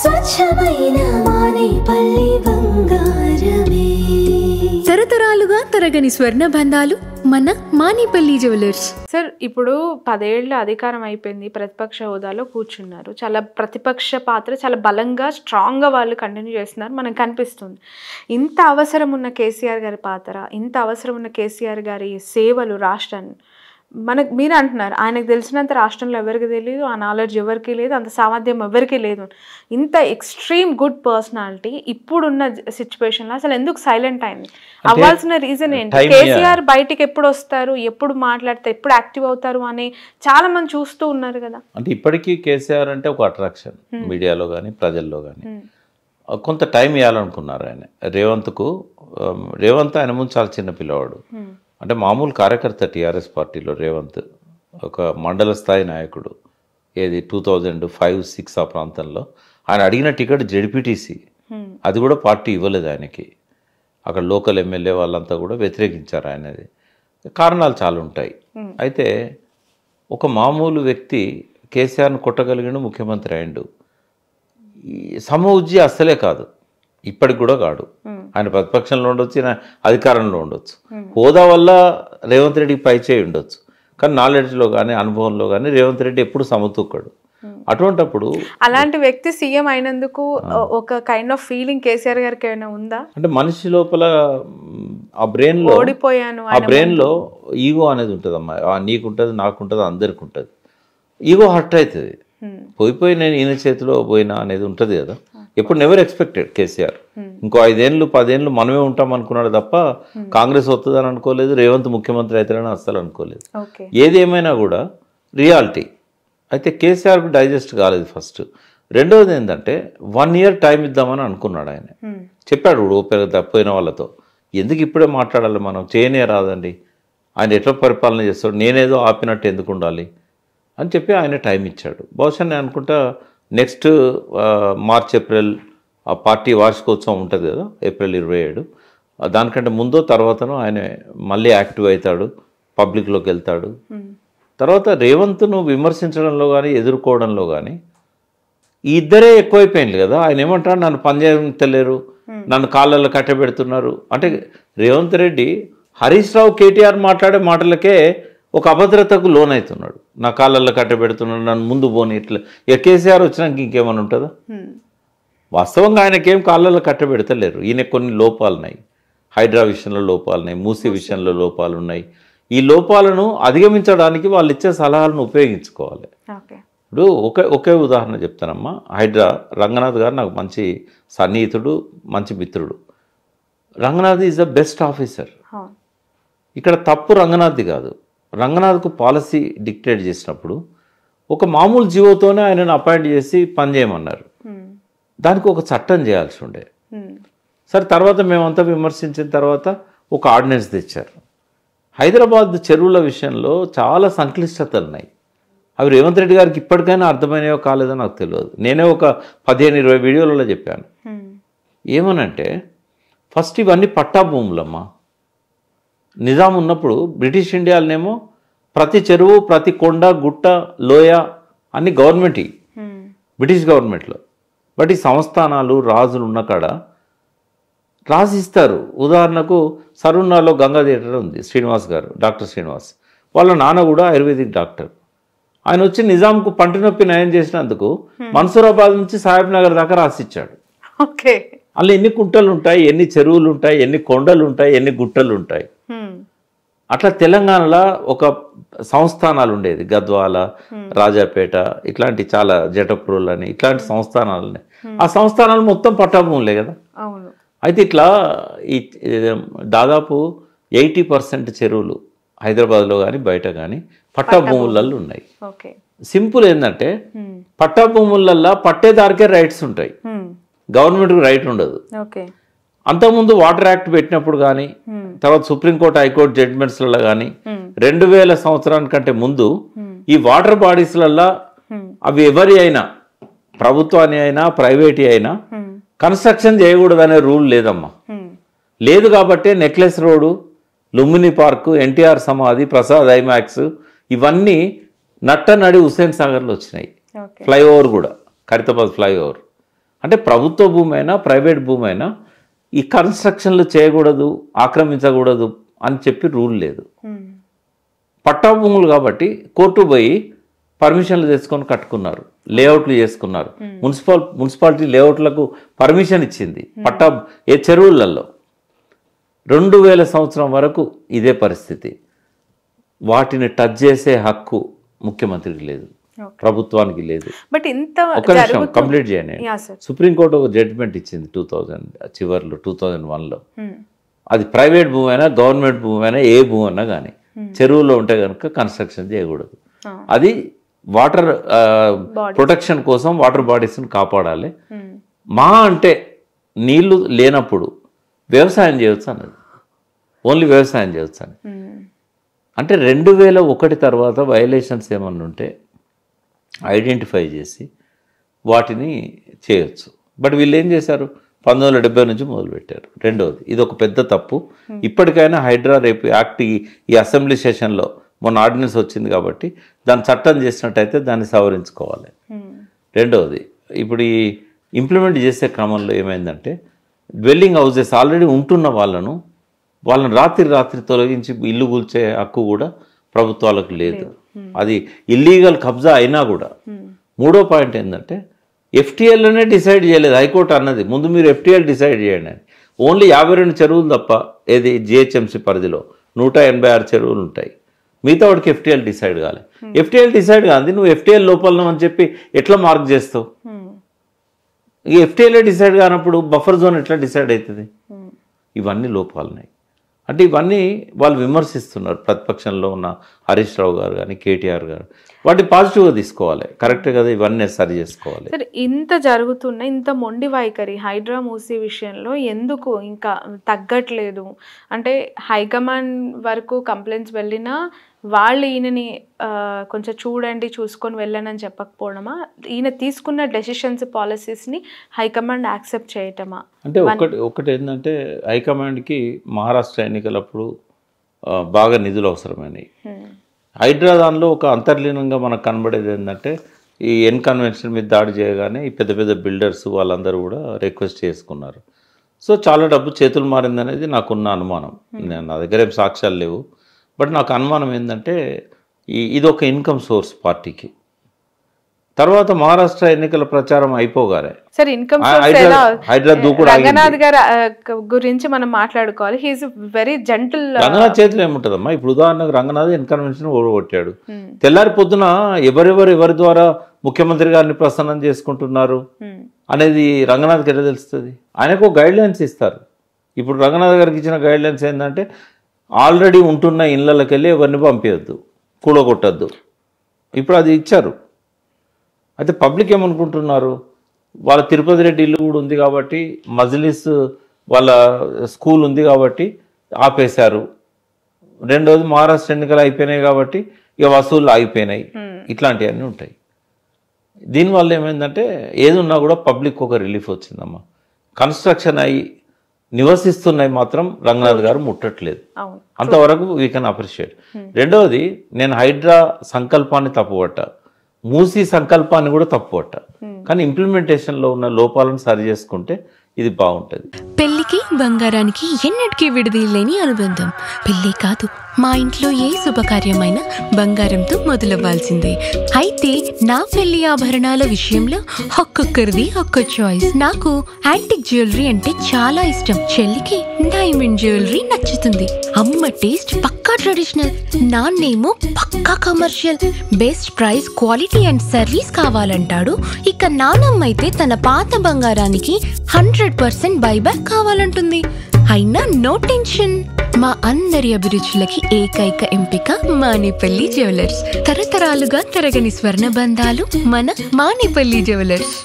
స్వచ్ఛమైన మానేపల్లి బంగారమే. తరతరాలుగా తరగని స్వర్ణ బంధాలు మన మానేపల్లి జ్యువెలర్స్. సార్, ఇప్పుడు 10 ఏళ్ళ అధికారం అయిపోయింది, ప్రతిపక్ష హోదాలో కూర్చున్నారు. చాలా ప్రతిపక్ష పాత్ర చాలా బలంగా స్ట్రాంగ్గా వాళ్ళు కంటిన్యూ చేస్తున్నారు, మనకు కనిపిస్తుంది. ఇంత అవసరం ఉన్న కేసీఆర్ గారి పాత్ర, ఇంత అవసరం ఉన్న కేసీఆర్ గారి సేవలు రాష్ట్రాన్ని మీరు అంటున్నారు ఆయనకు తెలిసినంత రాష్ట్రంలో ఎవరికి తెలియదు, ఆ నాలెడ్జ్ ఎవరికి లేదు, అంత సామర్థ్యం ఎవరికి లేదు. ఇంత ఎక్స్ట్రీమ్ గుడ్ పర్సనాలిటీ ఇప్పుడున్న సిచ్యువేషన్లో అసలు ఎందుకు సైలెంట్ అయింది? అవ్వాల్సిన రీజన్ ఏంటి? కేసీఆర్ బయటికి ఎప్పుడు వస్తారు, ఎప్పుడు మాట్లాడతారు, ఎప్పుడు యాక్టివ్ అవుతారు అని చాలా మంది చూస్తూ ఉన్నారు కదా. అంటే ఇప్పటికీ కేసీఆర్ అంటే ఒక అట్రాక్షన్ మీడియాలో కానీ ప్రజల్లో కానీ. కొంత టైం ఇవ్వాలనుకున్నారు ఆయన రేవంత్ ఆయన ముందు చాలా చిన్న పిల్లవాడు, అంటే మామూలు కార్యకర్త టీఆర్ఎస్ పార్టీలో రేవంత్ ఒక మండల స్థాయి నాయకుడు. ఏది 2005-06 ఆ ప్రాంతంలో ఆయన అడిగిన టికెట్ జెడ్పీటీసీ, అది కూడా పార్టీ ఇవ్వలేదు ఆయనకి. అక్కడ లోకల్ ఎమ్మెల్యే వాళ్ళంతా కూడా వ్యతిరేకించారు ఆయనది. కారణాలు చాలా ఉంటాయి. అయితే ఒక మామూలు వ్యక్తి కేసీఆర్ను కొట్టగలిగిన ముఖ్యమంత్రి అయిండు. సమఉజ్జి అస్సలే కాదు, ఇప్పటికి కూడా కాడు. ఆయన ప్రతిపక్షంలో ఉండొచ్చు, ఆయన అధికారంలో ఉండొచ్చు. హోదా వల్ల రేవంత్ రెడ్డికి పై చేయి ఉండొచ్చు, కానీ నాలెడ్జ్లో కానీ అనుభవంలో కానీ రేవంత్ రెడ్డి ఎప్పుడు సమతూకాడు. అటువంటిప్పుడు అలాంటి వ్యక్తి సీఎం అయినందుకు ఒక కైండ్ ఆఫ్ ఫీలింగ్ కేసీఆర్ గారికి ఏమైనా ఉందా? అంటే మనిషి లోపల ఆ బ్రెయిన్లో ఓడిపోయాను, ఆ బ్రెయిన్లో ఈగో అనేది ఉంటుంది అమ్మా. నీకుంటుంది, నాకుంటుంది, అందరికి ఉంటుంది. ఈగో హర్ట్ అవుతుంది. పోయిపోయి నేను ఈయన చేతిలో పోయినా అనేది ఉంటుంది కదా. ఎప్పుడు నెవర్ ఎక్స్పెక్టెడ్ కేసీఆర్ ఇంకో 5 ఏళ్ళు 10 ఏళ్ళు మనమే ఉంటాం అనుకున్నాడు తప్ప కాంగ్రెస్ వస్తుందని అనుకోలేదు, రేవంత్ ముఖ్యమంత్రి అవుతాడని అస్సలు అనుకోలేదు. ఏది ఏమైనా కూడా రియాలిటీ. అయితే కేసీఆర్కు డైజెస్ట్ కాలేదు ఫస్ట్. రెండవది ఏంటంటే 1 ఇయర్ టైం ఇద్దామని అనుకున్నాడు ఆయన. చెప్పాడు ఓపెన్ తప్పిపోయిన వాళ్ళతో, ఎందుకు ఇప్పుడే మాట్లాడాలి, మనం చేయనే రాదండి, ఆయన ఎట్లా పరిపాలన చేస్తాడు, నేనేదో ఆపినట్టు ఎందుకు ఉండాలి అని చెప్పి ఆయన టైం ఇచ్చాడు. బహుశా నేను అనుకుంటా నెక్స్ట్ మార్చ్ ఏప్రిల్ ఆ పార్టీ వార్షికోత్సవం ఉంటుంది కదా, ఏప్రిల్ 27, దానికంటే ముందో తర్వాతనో ఆయన మళ్ళీ యాక్టివ్ అవుతాడు, పబ్లిక్లోకి వెళ్తాడు. తర్వాత రేవంత్ను విమర్శించడంలో కానీ ఎదుర్కోవడంలో కానీ ఈ ఇద్దరే ఎక్కువైపోయింది కదా. ఆయన ఏమంటాడు, నన్ను పనిచేయలేరు, నన్ను కాళ్ళల్లో కట్టబెడుతున్నారు అంటే. రేవంత్ రెడ్డి హరీష్ రావు కేటీఆర్ మాట్లాడే మాటలకే ఒక అభద్రతకు లోనవుతున్నాడు. నా కాళ్ళల్లో కట్టబెడుతున్నాడు, నన్ను ముందు పోని ఇట్లా. ఇక కేసీఆర్ వచ్చినాక ఇంకేమైనా ఉంటుందా? వాస్తవంగా ఆయనకేం కాళ్ళల్లో కట్టబెడతలేరు. ఈయన కొన్ని లోపాలు ఉన్నాయి, హైడ్రా విషయంలో లోపాలు ఉన్నాయి, మూసీ విషయంలో లోపాలు ఉన్నాయి. ఈ లోపాలను అధిగమించడానికి వాళ్ళు ఇచ్చే సలహాలను ఉపయోగించుకోవాలి. ఇప్పుడు ఒకే ఉదాహరణ చెప్తానమ్మా. హైడ్రా రంగనాథ్ గారు నాకు మంచి సన్నిహితుడు, మంచి మిత్రుడు. Ranganath is the best officer. ఇక్కడ తప్పు రంగనాథ్ది కాదు. రంగనాథ్కు పాలసీ డిక్టేట్ చేసినప్పుడు ఒక మామూలు జీవోతోనే ఆయనను అపాయింట్ చేసి పనిచేయమన్నారు. దానికి ఒక చట్టం చేయాల్సి ఉండే. సరే, తర్వాత మేమంతా విమర్శించిన తర్వాత ఒక ఆర్డినెన్స్ తెచ్చారు. హైదరాబాద్ చెరువుల విషయంలో చాలా సంక్లిష్టతలు ఉన్నాయి. అవి రేవంత్ రెడ్డి గారికి ఇప్పటికైనా అర్థమైనవో కాలేదో నాకు తెలియదు. నేనే ఒక 15-20 వీడియోలలో చెప్పాను. ఏమనంటే ఫస్ట్ ఇవన్నీ పట్టా భూములమ్మా. నిజాం ఉన్నప్పుడు బ్రిటిష్ ఇండియాలోనేమో ప్రతి చెరువు, ప్రతి కొండ, గుట్ట, లోయ అన్ని గవర్నమెంట్, బ్రిటిష్ గవర్నమెంట్లో. బట్ ఈ సంస్థానాలు రాజులు ఉన్న కాడ రాసిస్తారు. ఉదాహరణకు సరున్నాలో గంగా థియేటర్ ఉంది, శ్రీనివాస్ గారు, డాక్టర్ శ్రీనివాస్. వాళ్ళ నాన్న కూడా ఆయుర్వేదిక్ డాక్టర్. ఆయన వచ్చి నిజాంకు పంటి నొప్పి నయం చేసినందుకు మన్సూరాబాద్ నుంచి సాహెబ్ నగర్ దాకా రాసిచ్చాడు. అలా ఎన్ని కుంటలు ఉంటాయి, ఎన్ని చెరువులు ఉంటాయి, ఎన్ని కొండలు ఉంటాయి, ఎన్ని గుట్టలు ఉంటాయి. అట్లా తెలంగాణలో ఒక సంస్థానాలు ఉండేది, గద్వాల, రాజాపేట, ఇట్లాంటి చాలా జటప్రోల్ అని ఇట్లాంటి సంస్థానాలు ఉన్నాయి. ఆ సంస్థానాలు మొత్తం పట్టాభూములే కదా. అయితే ఇట్లా ఈ దాదాపు 80% చెరువులు హైదరాబాద్లో కానీ బయట కానీ పట్టాభూములలో ఉన్నాయి. సింపుల్ ఏంటంటే పట్టాభూములల్లో పట్టేదారికే రైట్స్ ఉంటాయి, గవర్నమెంట్కి రైట్ ఉండదు. అంతకుముందు వాటర్ యాక్ట్ పెట్టినప్పుడు కానీ తర్వాత సుప్రీంకోర్టు హైకోర్టు జడ్జిమెంట్స్లలో కానీ 2000 సంవత్సరానికంటే ముందు ఈ వాటర్ బాడీస్లల్లో అవి ఎవరి అయినా, ప్రభుత్వాన్ని అయినా ప్రైవేట్ అయినా కన్స్ట్రక్షన్ చేయకూడదు అనే రూల్ లేదమ్మా. లేదు కాబట్టి necklace road, Lumbini park, NTR సమాధి, ప్రసాద్ ఐమాక్స్ ఇవన్నీ నట్టనడి హుస్సేన్ సాగర్లో వచ్చినాయి. ఫ్లైఓవర్ కూడా, ఖైరతాబాద్ ఫ్లైఓవర్ అంటే ప్రభుత్వ భూమి అయినా ప్రైవేట్ భూమి అయినా ఈ కన్స్ట్రక్షన్లు చేయకూడదు, ఆక్రమించకూడదు అని చెప్పి రూల్ లేదు. పట్టా భూములు కాబట్టి కోర్టు పోయి పర్మిషన్లు తెచ్చుకొని కట్టుకున్నారు, లేఅవుట్లు చేసుకున్నారు. మున్సిపాలిటీ లేఅవుట్లకు పర్మిషన్ ఇచ్చింది పట్టా ఏ చెరువులలో. 2000 సంవత్సరం వరకు ఇదే పరిస్థితి. వాటిని టచ్ చేసే హక్కు ముఖ్యమంత్రికి లేదు, ప్రభుత్వానికి లేదు. బట్ ఇంత ఒక్క నిమిషం కంప్లీట్ చేయండి. సుప్రీంకోర్టు ఒక జడ్జిమెంట్ ఇచ్చింది 2000 చివరిలో 2001లో. అది ప్రైవేట్ భూమి అయినా గవర్నమెంట్ భూమి అయినా ఏ భూమి అయినా కానీ చెరువులో ఉంటే కనుక కన్స్ట్రక్షన్ చేయకూడదు. అది వాటర్ ప్రొటెక్షన్ కోసం వాటర్ బాడీస్ని కాపాడాలి. మా అంటే నీళ్లు లేనప్పుడు వ్యవసాయం చేయవచ్చు అన్నది, ఓన్లీ వ్యవసాయం చేయవచ్చు అని. అంటే 2001 తర్వాత వయలేషన్స్ ఏమన్నా ఉంటే ఐడెంటిఫై చేసి వాటిని చేయొచ్చు. బట్ వీళ్ళు ఏం చేశారు, 1970 నుంచి మొదలుపెట్టారు. రెండవది ఇది ఒక పెద్ద తప్పు. ఇప్పటికైనా హైడ్రా రేపు యాక్ట్ ఈ అసెంబ్లీ సెషన్లో మొన్న ఆర్డినెన్స్ వచ్చింది కాబట్టి దాన్ని చట్టం చేసినట్టయితే దాన్ని సవరించుకోవాలి. రెండవది ఇప్పుడు ఈ ఇంప్లిమెంట్ చేసే క్రమంలో ఏమైందంటే డ్వెల్లింగ్ హౌసెస్ ఆల్రెడీ ఉంటున్న వాళ్ళని రాత్రి తొలగించి ఇల్లు కూల్చే హక్కు కూడా ప్రభుత్వాలకు లేదు. అది ఇల్లీగల్ కబ్జా అయినా కూడా. మూడో పాయింట్ ఏంటంటే ఎఫ్టీఎల్లోనే డిసైడ్ చేయలేదు హైకోర్టు అన్నది, ముందు మీరు ఎఫ్టీఎల్ డిసైడ్ చేయండి అని. ఓన్లీ 52 చెరువులు తప్ప ఏది జిహెచ్ఎంసీ పరిధిలో 186 చెరువులు ఉంటాయి. మిగతా వాడికి ఎఫ్టీఎల్ డిసైడ్ కావాలి. ఎఫ్టీఎల్ డిసైడ్ కాదు, నువ్వు ఎఫ్టీఎల్ లోపల అని చెప్పి ఎట్లా మార్క్ చేస్తావు? ఈ ఎఫ్టీఎల్ఏ డిసైడ్ కానప్పుడు బఫర్ జోన్ ఎట్లా డిసైడ్ అవుతుంది? ఇవన్నీ లోపాలున్నాయి. అంటే ఇవన్నీ వాళ్ళు విమర్శిస్తున్నారు. ప్రతిపక్షంలో ఉన్న హరీష్ రావు గారు కానీ కేటీఆర్ గారు వాటిని పాజిటివ్గా తీసుకోవాలి. కరెక్టే కదా, ఇవన్నీ సరి చేసుకోవాలి. సరే, ఇంత జరుగుతున్న ఇంత మొండి వైఖరి హైడ్రా మూసీ విషయంలో ఎందుకు ఇంకా తగ్గట్లేదు? అంటే హైకమాండ్ వరకు కంప్లైంట్స్ వెళ్ళినా వాళ్ళు ఈయనని కొంచెం చూసుకొని వెళ్ళనని చెప్పకపోవడమా? ఈయన తీసుకున్న డెసిషన్స్ పాలసీస్ని హైకమాండ్ యాక్సెప్ట్ చేయటమా? అంటే ఒకటి ఏంటంటే హైకమాండ్కి మహారాష్ట్ర ఎన్నికలప్పుడు బాగా నిధులు అవసరమైనవి. హైడ్రా దానిలో ఒక అంతర్లీనంగా మనకు కనబడేది ఏంటంటే ఈ కన్వెన్షన్ మీద దాడి చేయగానే ఈ పెద్ద పెద్ద బిల్డర్స్ వాళ్ళందరూ కూడా రిక్వెస్ట్ చేసుకున్నారు. సో చాలా డబ్బు చేతులు మారిందనేది నాకున్న అనుమానం. నా దగ్గర ఏం సాక్ష్యాలు లేవు, బట్ నాకు అనుమానం ఏంటంటే ఇది ఒక ఇన్కమ్ సోర్స్ పార్టీకి. తర్వాత మహారాష్ట్ర ఎన్నికల ప్రచారం అయిపోగానే సరే, ఇన్కమ్ హైడ్రా దూకుడు రంగనాథ్ గారి గురించి మనం మాట్లాడుకోవాలి. He's very gentle. రంగనాథ్ చేతిలో ఏముంటుందమ్మా? ఇప్పుడు ఉదాహరణకు రంగనాథ్ కన్వెన్షన్ ఓడగొట్టాడు. తెల్లారి పొద్దున ఎవరి ద్వారా ముఖ్యమంత్రి గారిని ప్రసన్నం చేసుకుంటున్నారు అనేది రంగనాథ్కి ఎలా తెలుస్తుంది? ఆయనకు గైడ్ లైన్స్ ఇస్తారు. ఇప్పుడు రంగనాథ్ గారికి ఇచ్చిన గైడ్ లైన్స్ ఏంటంటే ఆల్రెడీ ఉంటున్న ఇళ్ళకి వెళ్ళి ఎవరిని పంపించద్దు, కూడగొట్టద్దు. ఇప్పుడు అది ఇచ్చారు. అయితే పబ్లిక్ ఏమనుకుంటున్నారు, వాళ్ళ తిరుపతి రెడ్డి ఇల్లు కూడా ఉంది కాబట్టి, మజ్లిస్ వాళ్ళ స్కూల్ ఉంది కాబట్టి ఆపేశారు. రెండోది మహారాష్ట్ర ఎన్నికలు అయిపోయినాయి కాబట్టి ఇక వసూళ్ళు ఆగిపోయినాయి. ఇట్లాంటివన్నీ ఉంటాయి. దీనివల్ల ఏమైందంటే ఏది ఉన్నా కూడా పబ్లిక్ ఒక రిలీఫ్ వచ్చిందమ్మా. కన్స్ట్రక్షన్ అయ్యి నివసిస్తున్నాయి మాత్రం రంగనాథ్ గారు ముట్టట్లేదు. అంతవరకు వీ కెన్ అప్రిషియేట్. రెండవది, నేను హైడ్రా సంకల్పాన్ని తప్పుపట్టా, మూసీ సంకల్పాన్ని కూడా తప్పుపట్టా. కానీ ఇంప్లిమెంటేషన్లో ఉన్న లోపాలను సరి చేసుకుంటే ఇది బాగుంటుంది. పెళ్లికి బంగారానికి ఎన్నటికీ విడదీయలేని అనుబంధం. పెళ్లి కాదు, మా ఇంట్లో ఏ శుభకార్యమైన బంగారంతో మొదలవ్వాల్సిందే. అయితే నా పెళ్లి ఆభరణాల విషయంలో ఒక్కొక్కరిది ఒక్క చాయిస్. నాకు యాంటిక్ జ్యువెలరీ అంటే చాలా ఇష్టం. చెల్లికి డైమండ్ జ్యువెలరీ నచ్చుతుంది. అమ్మ టేస్ట్ పక్కా ట్రెడిషనల్, నాన్నేమో పక్కా commercial. Best price, quality and service కావాలంటాడు. ఇక నానమ్మ అయితే తన పాత బంగారానికి 100% బైబ్యాక్ కావాలంటుంది. అయినా నో టెన్షన్, మా అందరి అభిరుచులకి ఏకైక ఎంపిక మానేపల్లి జ్యువెలర్స్. తరతరాలుగా తరగని స్వర్ణ బంధాలు మన మానేపల్లి జ్యువెలర్స్.